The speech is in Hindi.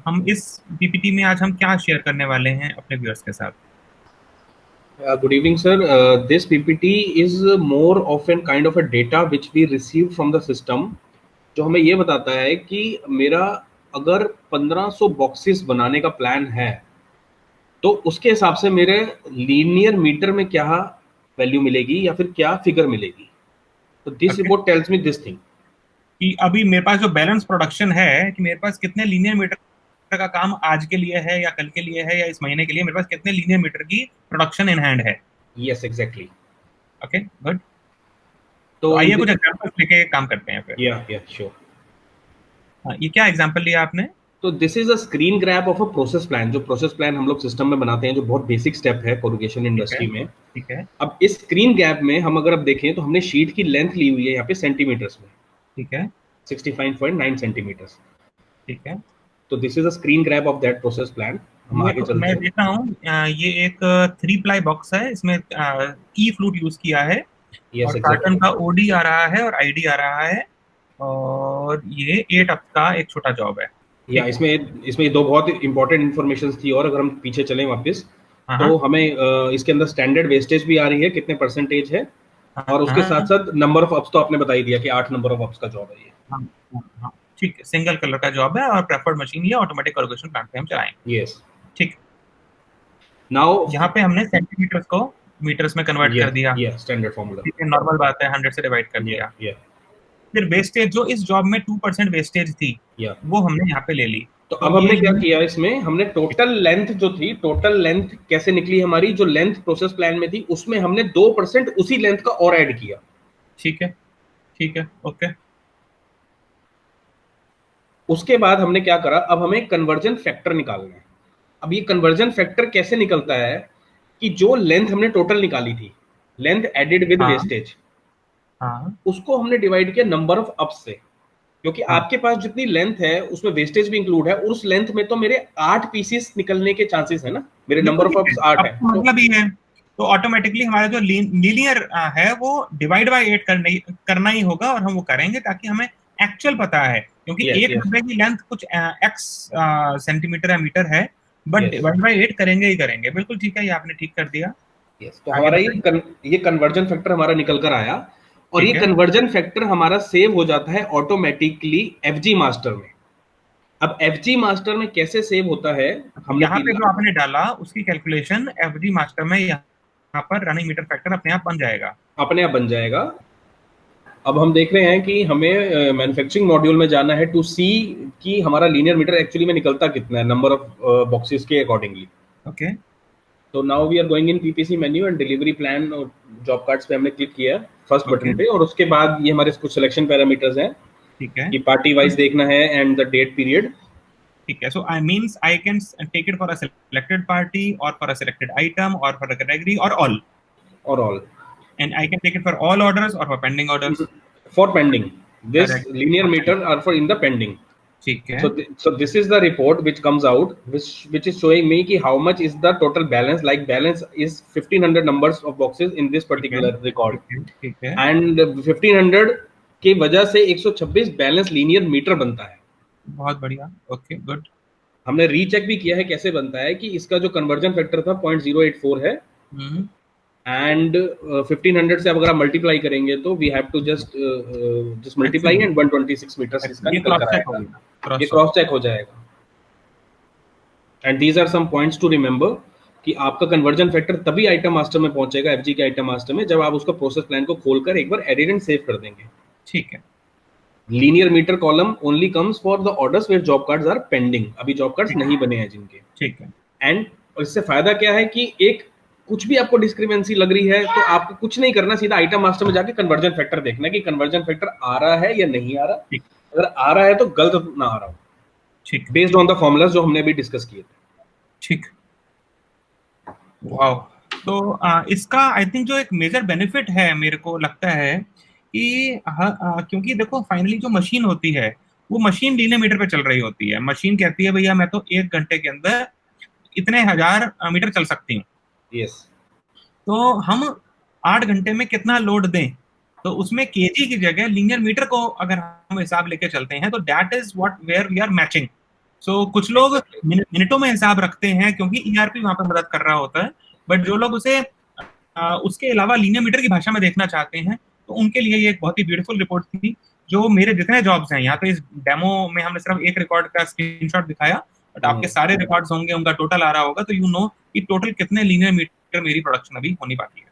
हम इस पीपीटी में आज हम क्या शेयर करने वाले हैं अपने व्यूअर्स के साथ? Good evening, sir. This PPT is more of an kind of a data which we receive from the system, जो हमें ये बताता है कि मेरा अगर 1500 बॉक्सेस बनाने का प्लान है तो उसके हिसाब से मेरे लीनियर मीटर में क्या वैल्यू मिलेगी या फिर क्या फिगर मिलेगी। तो this okay, report tells me this thing कि अभी मेरे पास जो बैलेंस प्रोडक्शन है कि मेरे पास कितने लीनियर मीटर का काम आज के लिए है या कल के लिए है या इस महीने के लिए, मेरे पास कितने लीनियर मीटर की प्रोडक्शन इन हैंड है। Yes exactly. Okay, good. तो तो इन आइए कुछ एग्जांपल्स लेके काम करते हैं फिर। या श्योर। हाँ, ये क्या एग्जांपल लिया आपने? तो this is a screen grab of a process plan. जो प्रोसेस प्लान हम लोग सिस्टम में बनाते हैं, जो बहुत बेसिक स्टेप है कोरुगेशन ठीक है, इंडस्ट्री में। ठीक है, अब इस स्क्रीन गैप में हम अगर अब देखें तो हमने शीट की लेंथ ली हुई है यहाँ पे सेंटीमीटर्स में, ठीक है, 65.9 सेंटीमीटर्स। ठीक है। तो this is a screen grab of that process plan. हम ये आगे तो चलते मैं हैं। देख रहा हूँ, ये एक 3 प्लाई बॉक्स है, इसमें ई फ्लूट यूज किया है यस और कार्टन एग्जैक्टली। का ओडी आ रहा है और आईडी आ रहा है, और ये 8 अप का एक छोटा जॉब है। या ठीक। इसमें इसमें दो बहुत इंपॉर्टेंट इन्फॉर्मेशन थी, और अगर हम पीछे चलें वापस हाँ, तो हाँ, हमें इसके अंदर स्टैंडर्ड वेस्टेज भी आ रही है, कितने परसेंटेज है। हाँ, और उसके साथ हाँ, साथ नंबर ऑफ अप्स तो आपने बता ही दिया कि 8 नंबर ऑफ अप्स का जॉब है ये। हाँ, हाँ, हाँ, ठीक है। सिंगल कलर का जॉब है और प्रेफर्ड मशीन ये ऑटोमेटिक कॉर्गेशन प्लांट पे हम चलाएंगे। यस। ठीक। नाउ यहाँ पे हमने सेंटीमीटर्स को मीटर्स में कन्वर्ट ये कर दिया। ये स्टैंडर्ड फॉर्मूला। ठीक है, नॉर्मल बात है, 100 से डिवाइड कर ये दिया। ये फिर वेस्टेज, जो इस जॉब में 2% वेस्टेज थी, या वो हमने यहाँ पे ले ली। तो तो अब ये हमने क्या यूनिट। किया, इसमें हमने टोटल लेंथ जो थी, टोटल लेंथ कैसे निकली हमारी, जो लेंथ प्रोसेस प्लान में थी उसमें हमने 2% उसी लेंथ का और ऐड किया। ठीक है, ठीक है, ओके। उसके बाद हमने क्या करा, अब हमें कन्वर्जन फैक्टर निकालना है। अब ये कन्वर्जन फैक्टर कैसे निकलता है कि जो लेंथ हमने टोटल निकाली थी, लेंथ एडेड विद हाँ, वेस्टेज, हाँ, उसको हमने डिवाइड किया नंबर ऑफ अप्स से। क्योंकि हाँ। आपके पास जितनी लेंथ है उसमें वेस्टेज भी इंक्लूड है, और उस लेंथ में तो मेरे 8 पीसेस निकलने के चांसेस है ना, मेरे बिल्कुल नंबर ऑफ ठीक है, अप्स 8 अब है तो तो। मतलब ही है। तो ऑटोमेटिकली हमारा जो लीनियर है वो डिवाइड बाय 8 करना ही होगा, और हम वो करेंगे ताकि हमें एक्चुअल पता है, क्योंकि यस एक यस डब्बे की लेंथ कुछ एक्स सेंटीमीटर या मीटर है, बट यस डिवाइड बाय 8 करेंगे ही करेंगे। बिल्कुल ठीक है, ये आपने ठीक कर दिया। यस। तो आगे हमारा बताइए। ये कन्वर्जन फैक्टर हमारा निकल कर आया, और ये ठीक है। कन्वर्जन फैक्टर हमारा सेव हो जाता है ऑटोमेटिकली एफजी मास्टर में। अब एफजी मास्टर में कैसे सेव होता है, हमने यहाँ पे तीन जो आपने डाला उसकी कैलकुलेशन एफडी मास्टर में यहाँ पर रनिंग मीटर फैक्टर अपने आप बन जाएगा। अपने आप बन जाएगा। अब हम देख रहे हैं कि हमें मैन्युफैक्चरिंग मॉड्यूल में जाना है टू सी कि हमारा लीनियर मीटर एक्चुअली में निकलता कितना है नंबर ऑफ बॉक्सेस के अकॉर्डिंगली। ओके, तो now we are going in PPC menu and delivery plan, और जॉब कार्ड्स पे हमने क्लिक किया फर्स्ट ओके, बटन पे, और उसके बाद ये हमारे कुछ सिलेक्शन पैरामीटर्स हैं ठीक है, कि पार्टी वाइज देखना है एंड द डेट पीरियड। ठीक है। So I means I can take it for a selected party और फॉर अ सिलेक्टेड आइटम और फॉर अ कैटेगरी और ऑल, और all and I can take it for all orders और for pending orders. For pending, this correct. linear meter are for in the pending. ठीक है। So this is the report which comes out, which is showing me कि how much is the total balance, like balance is 1500 numbers of boxes in this ठीक है, particular record, ठीक है, ठीक है। and 1500 की वजह से 126 बैलेंस लीनियर मीटर बनता है। बहुत बढ़िया, ओके, गुड। हमने रीचेक भी किया है कैसे बनता है, कि इसका जो कन्वर्जन फैक्टर था 0.084 है, हम्म। एंड 1500 से अब अगर आप मल्टीप्लाई करेंगे तो we have to just multiply, and 126 meters इसका ये निकल क्रॉस कर चेक हो आएगा। गया, ये क्रॉस। क्रॉस चेक हो जाएगा। And these are some points to remember कि आपका कन्वर्जन फैक्टर तभी आइटम मास्टर में पहुंचेगा, एफजी के आइटम मास्टर में, जब आप उसका प्रोसेस प्लान को खोलकर एक बार एडिट एंड सेव कर देंगे। ठीक है, linear meter column only comes for the orders where job cards are pending, अभी जॉब कार्ड्स ठीक, नहीं बने हैं जिनके। ठीक है। एंड इससे फायदा क्या है कि एक कुछ भी आपको डिस्क्रिपेंसी लग रही है तो आपको कुछ नहीं करना, सीधा आइटम मास्टर में जाके कन्वर्जन फैक्टर देखना कि कन्वर्जन फैक्टर आ रहा है या नहीं आ रहा। ठीक, अगर आ रहा है तो गलत ना आ रहा हो, ठीक, बेस्ड ऑन द फॉर्मूलाज जो हमने अभी डिस्कस किए थे। ठीक। वाह। तो इसका आई थिंक जो एक मेजर बेनिफिट है मेरे को लगता है कि क्योंकि देखो फाइनली जो मशीन होती है वो मशीन लीनियर मीटर पे चल रही होती है। मशीन कहती है भैया मैं तो 1 घंटे के अंदर इतने हजार मीटर चल सकती हूँ। यस तो हम 8 घंटे में कितना लोड दें, तो उसमें केजी की जगह लीनियर मीटर को अगर हम हिसाब लेके चलते हैं तो that is what where we are matching. So कुछ लोग एग्जैक्टली। मिनटों में हिसाब रखते हैं क्योंकि ईआरपी वहां पर मदद कर रहा होता है, बट जो लोग उसे उसके अलावा लीनियर मीटर की भाषा में देखना चाहते हैं, तो उनके लिए ये एक बहुत ही ब्यूटीफुल रिपोर्ट थी। जो मेरे जितने जॉब्स हैं यहाँ पे, इस डेमो में हमने सिर्फ एक रिकॉर्ड का स्क्रीनशॉट दिखाया, बट आपके सारे रिकॉर्ड्स होंगे, उनका टोटल आ रहा होगा, तो यू नो कि टोटल कितने लीनियर मीटर मेरी प्रोडक्शन अभी होनी बाकी है।